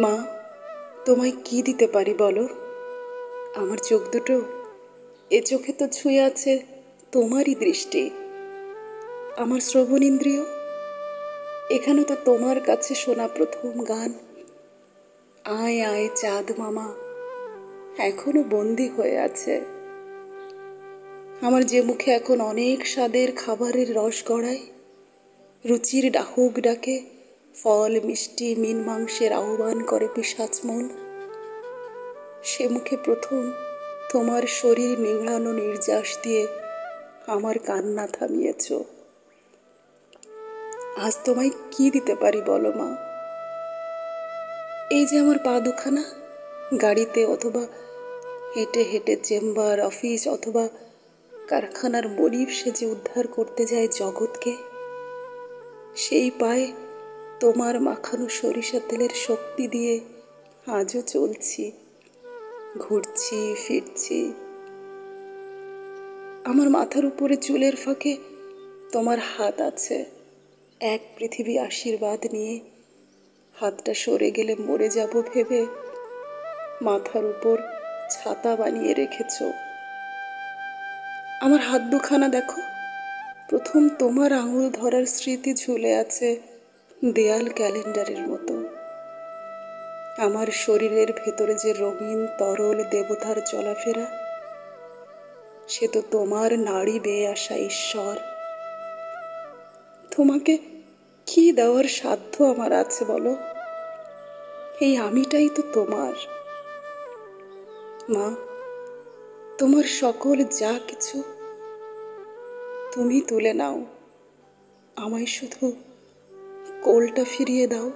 মা, তোমায় কি দিতে পারি বলো? আমার চোখ দুটো, এ চোখে তো ছুঁয়ে আছে তোমারই দৃষ্টি। আমার শ্রবণ ইন্দ্রিয়, এখানে তো তোমার কাছে শোনা প্রথম গান। আয় আয় চাঁদ মামা এখনো বন্দি হয়ে আছে। আমার যে মুখে এখন অনেক স্বাদের খাবারের রস গড়ায়, রুচির ডাহুক ডাকে, ফল মিষ্টি মিন মাংসের আহ্বান করে পিশাচ মন, সে মুখে প্রথম তোমার শরীর নিংড়ানো নির্যাস দিয়ে আমার কান্না থামিয়েছ। আজ তোমায় কি দিতে পারি বলো মা? এই যে আমার পা দুখানা, গাড়িতে অথবা হেঁটে হেঁটে চেম্বার অফিস অথবা কারখানার মনিব সেজে উদ্ধার করতে যায় জগৎকে, সেই পায়ে তোমার মাখানো সরিষা তেলের শক্তি দিয়ে আজও চলছি, ঘুরছি ফিরছি। আমার মাথার উপরে চুলের ফাঁকে তোমার হাত আছে, এক পৃথিবী আশীর্বাদ নিয়ে। হাতটা সরে গেলে মরে যাব ভেবে মাথার উপর ছাতা বানিয়ে রেখেছ। আমার হাত দুখানা দেখো, প্রথম তোমার আঙুল ধরার স্মৃতি ঝুলে আছে দেয়াল ক্যালেন্ডারের মতো। আমার শরীরের ভেতরে যে রঙিন তরল দেবতার চলাফেরা, সে তো তোমার নাড়ি বেয়ে আসা ঈশ্বর। তোমাকে কি দেওয়ার সাধ্য আমার আছে বলো? এই আমিটাই তো তোমার। মা, তোমার সকল যা কিছু তুমি তুলে নাও, আমায় শুধু কোলটা ফিরিয়ে দাও।